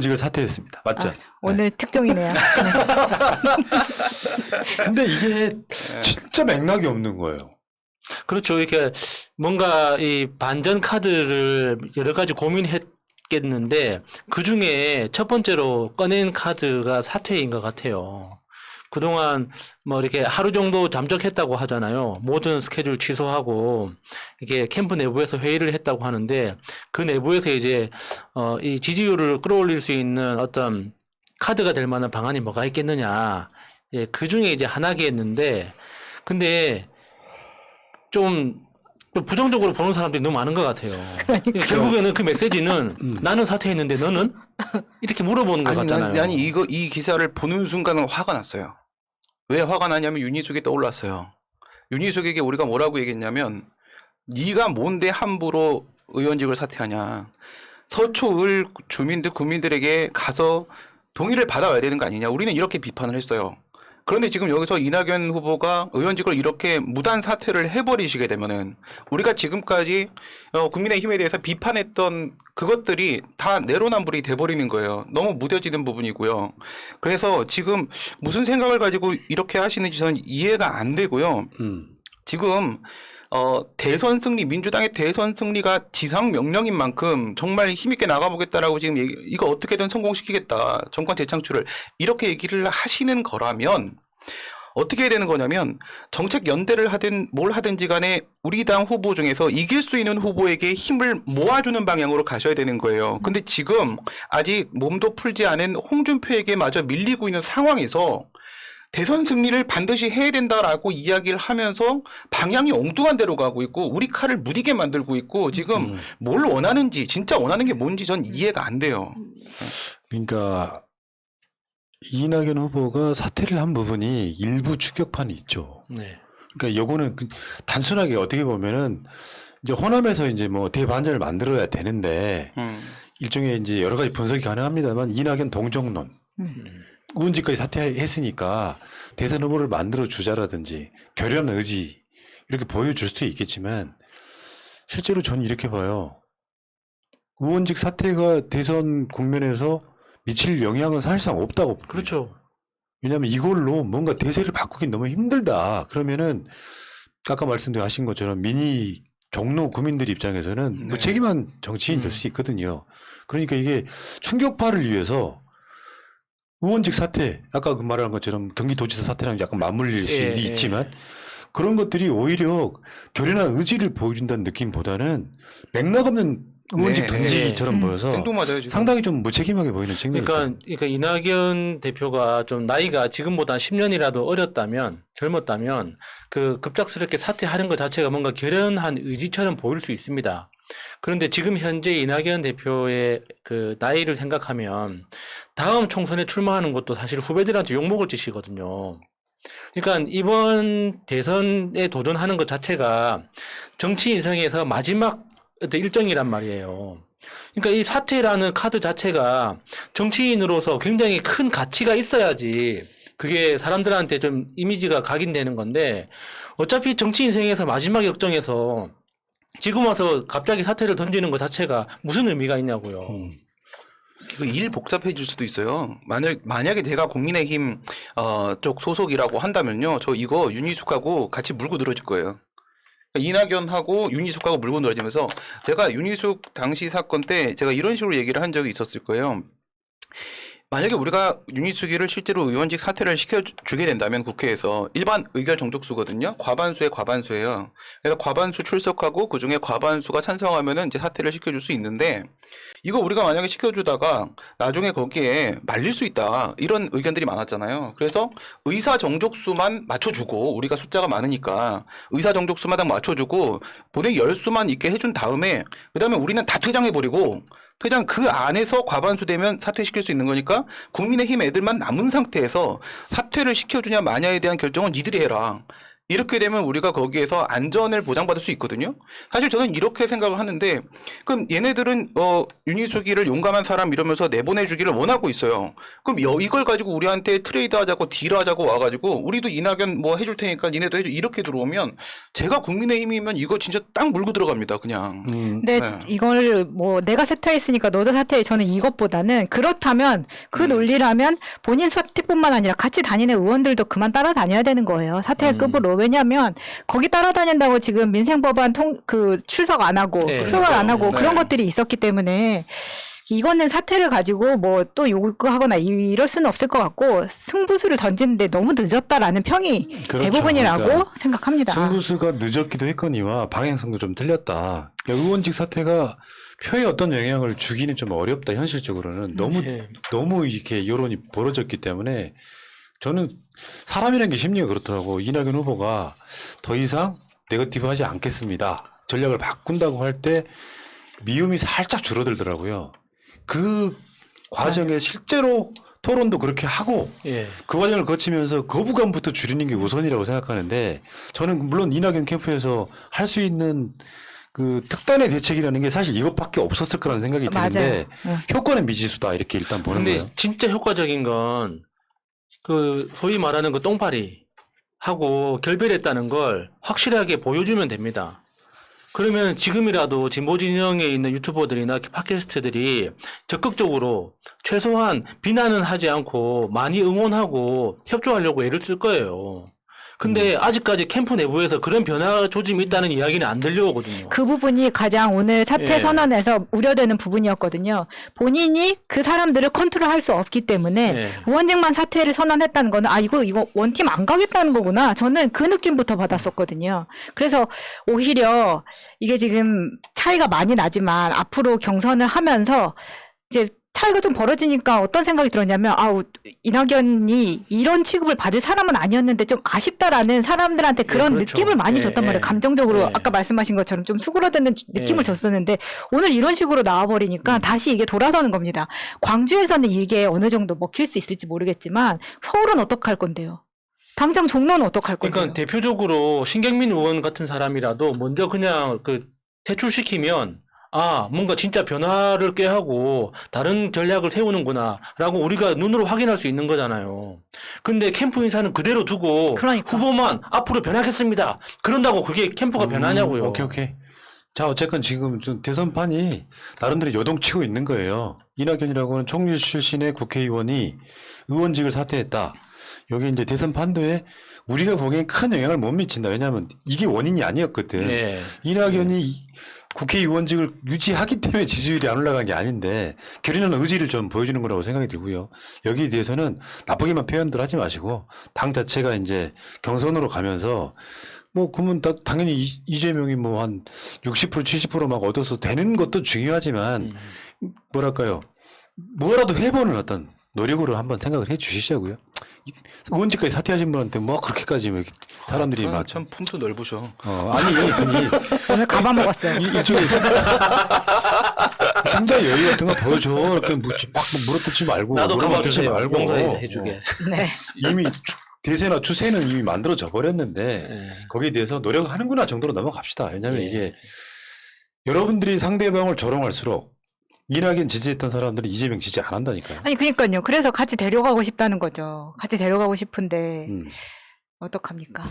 직을 사퇴했습니다. 맞죠? 오늘 특종이네요. 근데 이게 진짜 맥락이 없는 거예요. 그렇죠. 이렇게 뭔가 이 반전 카드를 여러 가지 고민했겠는데 그 중에 첫 번째로 꺼낸 카드가 사퇴인 것 같아요. 그동안 뭐 이렇게 하루 정도 잠적했다고 하잖아요. 모든 스케줄 취소하고 이게 캠프 내부에서 회의를 했다고 하는데 그 내부에서 이제 이 지지율을 끌어올릴 수 있는 어떤 카드가 될 만한 방안이 뭐가 있겠느냐. 예, 그 중에 이제 하나겠는데 근데 좀 부정적으로 보는 사람들이 너무 많은 것 같아요. 결국에는 그 메시지는 나는 사퇴했는데 너는? 이렇게 물어보는 것 같잖아요. 아니 이 기사를 보는 순간은 화가 났어요. 왜 화가 나냐면 윤희숙이 떠올랐어요. 윤희숙에게 우리가 뭐라고 얘기했냐면 네가 뭔데 함부로 의원직을 사퇴하냐. 서초을 주민들 국민들에게 가서 동의를 받아와야 되는 거 아니냐. 우리는 이렇게 비판을 했어요. 그런데 지금 여기서 이낙연 후보가 의원직을 이렇게 무단 사퇴를 해버리시게 되면은 우리가 지금까지 국민의힘에 대해서 비판했던 그것들이 다 내로남불이 돼버리는 거예요. 너무 무뎌지는 부분이고요. 그래서 지금 무슨 생각을 가지고 이렇게 하시는지 저는 이해가 안 되고요. 지금 대선 승리, 민주당의 대선 승리가 지상 명령인 만큼 정말 힘있게 나가보겠다라고 지금 이거 어떻게든 성공시키겠다. 정권 재창출을 이렇게 얘기를 하시는 거라면 어떻게 해야 되는 거냐면 정책 연대를 하든 뭘 하든지 간에 우리 당 후보 중에서 이길 수 있는 후보에게 힘을 모아주는 방향으로 가셔야 되는 거예요. 근데 지금 아직 몸도 풀지 않은 홍준표에게 마저 밀리고 있는 상황에서 대선 승리를 반드시 해야 된다라고 이야기를 하면서 방향이 엉뚱한 데로 가고 있고 우리 칼을 무디게 만들고 있고 지금 뭘 원하는지 진짜 원하는 게 뭔지 전 이해가 안 돼요. 그러니까 이낙연 후보가 사퇴를 한 부분이 일부 추격판이 있죠. 네. 그러니까 요거는 단순하게 어떻게 보면은 이제 호남에서 이제 뭐 대반전을 만들어야 되는데 일종의 이제 여러 가지 분석이 가능합니다만 이낙연 동정론 의원직까지 사퇴했으니까 대선 후보를 만들어 주자라든지 결연한 의지 이렇게 보여줄 수도 있겠지만 실제로 저는 이렇게 봐요. 의원직 사퇴가 대선 국면에서 미칠 영향은 사실상 없다고 봅니다. 그렇죠. 왜냐하면 이걸로 뭔가 대세를 바꾸기 너무 힘들다. 그러면은 아까 말씀하신 것처럼 미니 종로 구민들 입장에서는 무책임한 정치인이 될 수 있거든요. 그러니까 이게 충격파를 위해서 의원직 사퇴, 아까 그 말한 것처럼 경기도지사 사퇴랑 약간 맞물릴 수 있지만 그런 것들이 오히려 결연한 의지를 보여준다는 느낌보다는 맥락 없는 의원직 던지기처럼 보여서 생뚱맞아요, 지금. 상당히 좀 무책임하게 보이는 측면이 있다. 그러니까 이낙연 대표가 좀 나이가 지금보다 10년이라도 어렸다면 젊었다면 그 급작스럽게 사퇴하는 것 자체가 뭔가 결연한 의지처럼 보일 수 있습니다. 그런데 지금 현재 이낙연 대표의 그 나이를 생각하면 다음 총선에 출마하는 것도 사실 후배들한테 욕먹을 짓이거든요. 그러니까 이번 대선에 도전하는 것 자체가 정치 인생에서 마지막 어떤 일정이란 말이에요. 그러니까 이 사퇴라는 카드 자체가 정치인으로서 굉장히 큰 가치가 있어야지 그게 사람들한테 좀 이미지가 각인되는 건데 어차피 정치 인생에서 마지막 역정에서 지금 와서 갑자기 사퇴를 던지는 것 자체가 무슨 의미가 있냐고요. 이거 일 복잡해질 수도 있어요. 만약에 제가 국민의힘 쪽 소속이라고 한다면요, 저 이거 윤희숙하고 같이 물고 늘어질 거예요. 이낙연하고 윤희숙하고 물고 늘어지면서 제가 윤희숙 당시 사건 때 제가 이런 식으로 얘기를 한 적이 있었을 거예요. 만약에 우리가 윤희숙이를 실제로 의원직 사퇴를 시켜주게 된다면 국회에서 일반 의결 정족수거든요. 과반수의 과반수예요. 그래서 과반수 출석하고 그중에 과반수가 찬성하면은 이제 사퇴를 시켜줄 수 있는데 이거 우리가 만약에 시켜주다가 나중에 거기에 말릴 수 있다 이런 의견들이 많았잖아요. 그래서 의사 정족수만 맞춰주고 우리가 숫자가 많으니까 의사 정족수마다 맞춰주고 본회의 열수만 있게 해준 다음에 그다음에 우리는 다 퇴장해버리고 퇴장 그 안에서 과반수 되면 사퇴시킬 수 있는 거니까 국민의힘 애들만 남은 상태에서 사퇴를 시켜주냐 마냐에 대한 결정은 니들이 해라. 이렇게 되면 우리가 거기에서 안전을 보장받을 수 있거든요. 사실 저는 이렇게 생각을 하는데 그럼 얘네들은 윤희숙이를 용감한 사람 이러면서 내보내주기를 원하고 있어요. 그럼 이걸 가지고 우리한테 트레이드하자고 딜하자고 와가지고 우리도 이낙연 뭐 해줄 테니까 니네도 해줘 이렇게 들어오면 제가 국민의힘이면 이거 진짜 딱 물고 들어갑니다. 그냥. 근데 네. 이걸 뭐 내가 사퇴했으니까 너도 사퇴해. 저는 이것보다는 그렇다면 그 논리라면 본인 사퇴뿐만 아니라 같이 다니는 의원들도 그만 따라다녀야 되는 거예요. 사퇴할 급으로. 왜냐하면 거기 따라다닌다고 지금 민생법안 출석 안 하고 네. 표결 안 하고 네. 그런 것들이 있었기 때문에 이거는 사퇴를 가지고 뭐 또 요구하거나 이럴 수는 없을 것 같고 승부수를 던지는데 너무 늦었다라는 평이 그렇죠. 대부분이라고 그러니까 생각합니다. 승부수가 늦었기도 했거니와 방향성도 좀 틀렸다. 그러니까 의원직 사퇴가 표에 어떤 영향을 주기는 좀 어렵다. 현실적으로는 너무 이렇게 여론이 벌어졌기 때문에 저는 사람이라는 게 심리가 그렇더라고. 이낙연 후보가 더 이상 네거티브 하지 않겠습니다. 전략을 바꾼다고 할 때 미움이 살짝 줄어들더라고요. 그 과정에 실제로 토론도 그렇게 하고 예. 그 과정을 거치면서 거부감부터 줄이는 게 우선이라고 생각하는데 저는 물론 이낙연 캠프에서 할 수 있는 그 특단의 대책이라는 게 사실 이것밖에 없었을 거라는 생각이 드는데 효과는 미지수다 이렇게 일단 보는 근데 거예요. 진짜 효과적인 건 그 소위 말하는 그 똥파리 하고 결별했다는 걸 확실하게 보여주면 됩니다. 그러면 지금이라도 진보 진영에 있는 유튜버들이나 팟캐스트들이 적극적으로 최소한 비난은 하지 않고 많이 응원하고 협조하려고 애를 쓸 거예요. 근데 아직까지 캠프 내부에서 그런 변화 조짐이 있다는 이야기는 안 들려오거든요. 그 부분이 가장 오늘 사퇴 예. 선언에서 우려되는 부분이었거든요. 본인이 그 사람들을 컨트롤할 수 없기 때문에 예. 의원직만 사퇴를 선언했다는 거는 이거 원팀 안 가겠다는 거구나. 저는 그 느낌부터 받았었거든요. 그래서 오히려 이게 지금 차이가 많이 나지만 앞으로 경선을 하면서 이제 차이가 좀 벌어지니까 어떤 생각이 들었냐면 이낙연이 이런 취급을 받을 사람은 아니었는데 좀 아쉽다라는 사람들한테 그런 그렇죠. 느낌을 많이 예, 줬단 말이에요. 예. 감정적으로 예. 아까 말씀하신 것처럼 좀 수그러드는 느낌을 예. 줬었는데 오늘 이런 식으로 나와버리니까 다시 이게 돌아서는 겁니다. 광주에서는 이게 어느 정도 먹힐 수 있을지 모르겠지만 서울은 어떡할 건데요? 당장 종로는 어떡할 건데요? 그러니까 대표적으로 신경민 의원 같은 사람이라도 먼저 그냥 퇴출시키면 뭔가 진짜 변화를 꾀하고 다른 전략을 세우는구나라고 우리가 눈으로 확인할 수 있는 거잖아요. 근데 캠프 인사는 그대로 두고 그러니까. 후보만 앞으로 변하겠습니다. 그런다고 그게 캠프가 변하냐고요. 오케이. 자, 어쨌건 지금 좀 대선판이 나름대로 요동치고 있는 거예요. 이낙연이라고 하는 총리 출신의 국회의원이 의원직을 사퇴했다. 여기 이제 대선 판도에 우리가 보기엔 큰 영향을 못 미친다. 왜냐하면 이게 원인이 아니었거든. 네. 이낙연이 국회의원직을 유지하기 때문에 지지율이 안 올라간 게 아닌데 결연한 의지를 좀 보여주는 거라고 생각이 들고요. 여기에 대해서는 나쁘게만 표현들 하지 마시고 당 자체가 이제 경선으로 가면서 뭐 그러면 당연히 이재명이 뭐 한 60% 70% 막 얻어서 되는 것도 중요하지만 뭐랄까요. 뭐라도 해보는 어떤 노력으로 한번 생각을 해 주시자고요. 의원직까지 사퇴하신 분한테 뭐 그렇게까지 뭐 사람들이 막 참 품도 넓으셔. 아니 오늘 가봐 먹었어요. 일종의 승자 여유 같은 거 보여줘. 이렇게 막 물어뜯지 말고 나도 가만 듣지 주세요. 말고 용서해주게. 네. 이미 대세나 추세는 이미 만들어져 버렸는데 네. 거기에 대해서 노력하는구나 정도로 넘어갑시다. 왜냐하면 예. 이게 여러분들이 상대방을 조롱할수록 이낙연 지지했던 사람들이 이재명 지지 안 한다니까요. 아니 그러니까요. 그래서 같이 데려가고 싶다는 거죠. 같이 데려가고 싶은데 어떡합니까?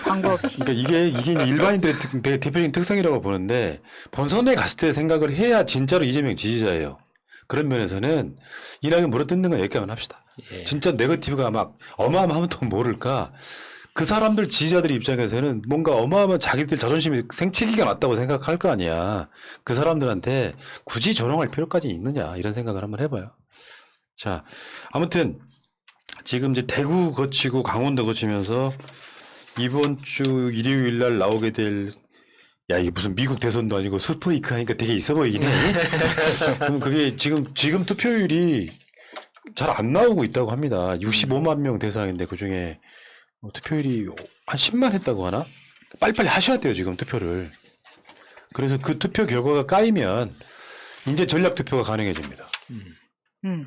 방법이. 그러니까 이게 일반인들의 대표적인 특성이라고 보는데 본선에 갔을 때 생각을 해야 진짜로 이재명 지지자예요. 그런 면에서는 이낙연 물어뜯는 건 여기까지만 합시다. 예. 진짜 네거티브가 막 어마어마하면 또 모를까. 그 사람들 지지자들 입장에서는 뭔가 어마어마한 자기들 자존심이 생채기가 났다고 생각할 거 아니야. 그 사람들한테 굳이 조롱할 필요까지 있느냐 이런 생각을 한번 해봐요. 자, 아무튼 지금 이제 대구 거치고 강원도 거치면서 이번 주 일요일 날 나오게 될 이게 무슨 미국 대선도 아니고 스푸이크 하니까 되게 있어 보이긴 해. 그럼 그게 지금 투표율이 잘 안 나오고 있다고 합니다. 65만 명 대상인데 그중에 투표율이 한 10만 했다고 하나? 빨리빨리 하셔야 돼요, 지금 투표를. 그래서 그 투표 결과가 까이면 이제 전략 투표가 가능해집니다.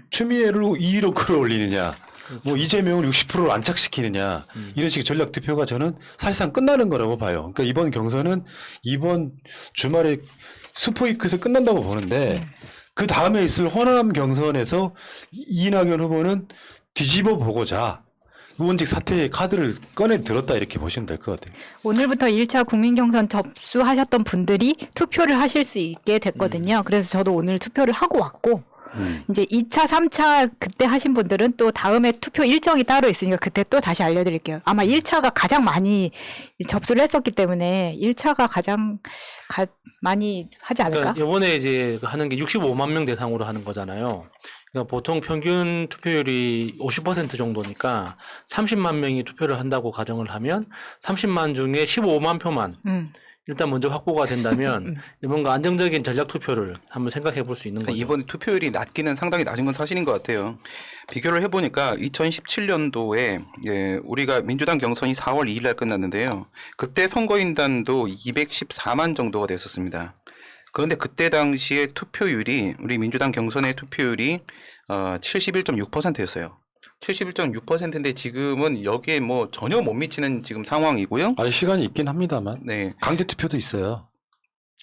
추미애를 2위로 끌어올리느냐, 뭐 이재명을 60%로 안착시키느냐 이런 식의 전략 투표가 저는 사실상 끝나는 거라고 봐요. 그러니까 이번 경선은 이번 주말에 슈퍼위크에서 끝난다고 보는데 그 다음에 있을 호남 경선에서 이낙연 후보는 뒤집어 보고자 의원직 사퇴의 카드를 꺼내 들었다 이렇게 보시면 될 것 같아요. 오늘부터 1차 국민경선 접수하셨던 분들이 투표를 하실 수 있게 됐거든요. 그래서 저도 오늘 투표를 하고 왔고 이제 2차, 3차 그때 하신 분들은 또 다음에 투표 일정이 따로 있으니까 그때 또 다시 알려드릴게요. 아마 1차가 가장 많이 접수를 했었기 때문에 1차가 가장 많이 하지 않을까? 그러니까 이번에 이제 하는 게 65만 명 대상으로 하는 거잖아요. 그러니까 보통 평균 투표율이 50% 정도니까 30만 명이 투표를 한다고 가정을 하면 30만 중에 15만 표만 일단 먼저 확보가 된다면 뭔가 안정적인 전략 투표를 한번 생각해 볼 수 있는 거죠. 이번 투표율이 낮기는 상당히 낮은 건 사실인 것 같아요. 비교를 해보니까 2017년도에 우리가 민주당 경선이 4월 2일 날 끝났는데요. 그때 선거인단도 214만 정도가 됐었습니다. 그런데 그때 당시에 투표율이 우리 민주당 경선의 투표율이 71.6%였어요. 71.6%인데 지금은 여기에 뭐 전혀 못 미치는 지금 상황이고요. 아직 시간이 있긴 합니다만 네. 강제 투표도 있어요.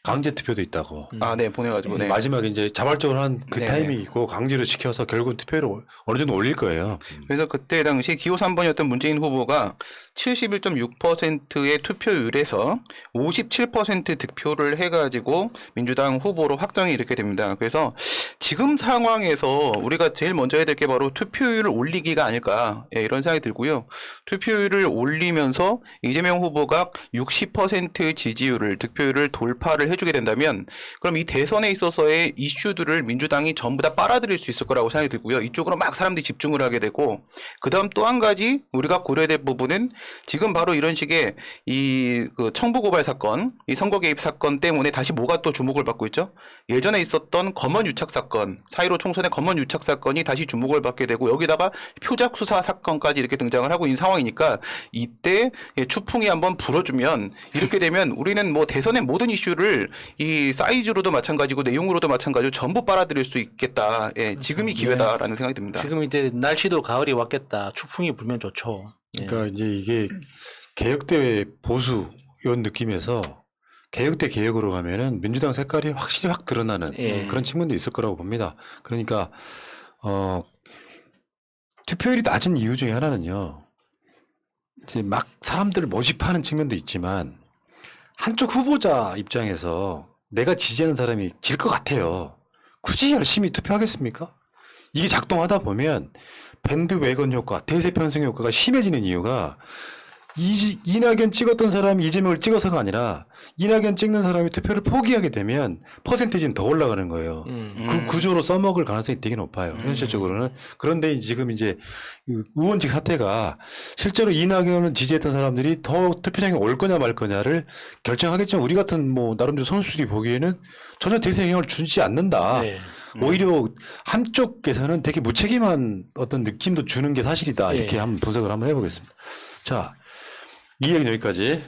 강제 투표도 있다고. 아, 네, 보내가지고. 네. 마지막에 이제 자발적으로 한 그 네네. 타이밍이 있고 강제로 시켜서 결국 투표를 어느 정도 올릴 거예요. 그래서 그때 당시 기호 3번이었던 문재인 후보가 71.6%의 투표율에서 57% 득표를 해가지고 민주당 후보로 확정이 이렇게 됩니다. 그래서 지금 상황에서 우리가 제일 먼저 해야 될 게 바로 투표율을 올리기가 아닐까 이런 생각이 들고요. 투표율을 올리면서 이재명 후보가 60% 지지율을 득표율을 돌파를 해주게 된다면 그럼 이 대선에 있어서의 이슈들을 민주당이 전부 다 빨아들일 수 있을 거라고 생각이 들고요. 이쪽으로 막 사람들이 집중을 하게 되고 그다음 또 한 가지 우리가 고려해야 될 부분은 지금 바로 이런 식의 그 청부 고발 사건, 이 선거 개입 사건 때문에 다시 뭐가 또 주목을 받고 있죠? 예전에 있었던 검언 유착 사건, 4.15 총선의 검언 유착 사건이 다시 주목을 받게 되고 여기다가 표적 수사 사건까지 이렇게 등장을 하고 있는 상황이니까 이때 추풍이 한번 불어주면 이렇게 되면 우리는 뭐 대선의 모든 이슈를 이 사이즈로도 마찬가지고 내용으로도 마찬가지로 전부 빨아들일 수 있겠다. 지금이 기회다라는 생각이 듭니다. 지금 이제 날씨도 가을이 왔겠다. 추풍이 불면 좋죠. 그러니까 이제 이게 개혁대 보수 이런 느낌에서 개혁대 개혁으로 가면은 민주당 색깔이 확실히 확 드러나는 그런 측면도 있을 거라고 봅니다. 그러니까 투표율이 낮은 이유 중에 하나는요. 이제 막 사람들을 모집하는 측면도 있지만 한쪽 후보자 입장에서 내가 지지하는 사람이 질 것 같아요. 굳이 열심히 투표하겠습니까? 이게 작동하다 보면 밴드웨건 효과, 대세 편승 효과가 심해지는 이유가 이낙연 찍었던 사람이 이재명을 찍어서가 아니라 이낙연 찍는 사람이 투표를 포기하게 되면 퍼센테이지는 더 올라가는 거예요. 그 구조로 써먹을 가능성이 되게 높아요. 현실적으로는. 그런데 지금 이제 의원직 사태가 실제로 이낙연을 지지했던 사람들이 더 투표장에 올 거냐 말 거냐를 결정하겠지만 우리 같은 뭐 나름대로 선수들이 보기에는 전혀 대세 영향을 주지 않는다. 네. 오히려 한쪽에서는 되게 무책임한 어떤 느낌도 주는 게 사실이다. 이렇게 한번 분석을 한번 해보겠습니다. 자, 이 얘기는 여기까지.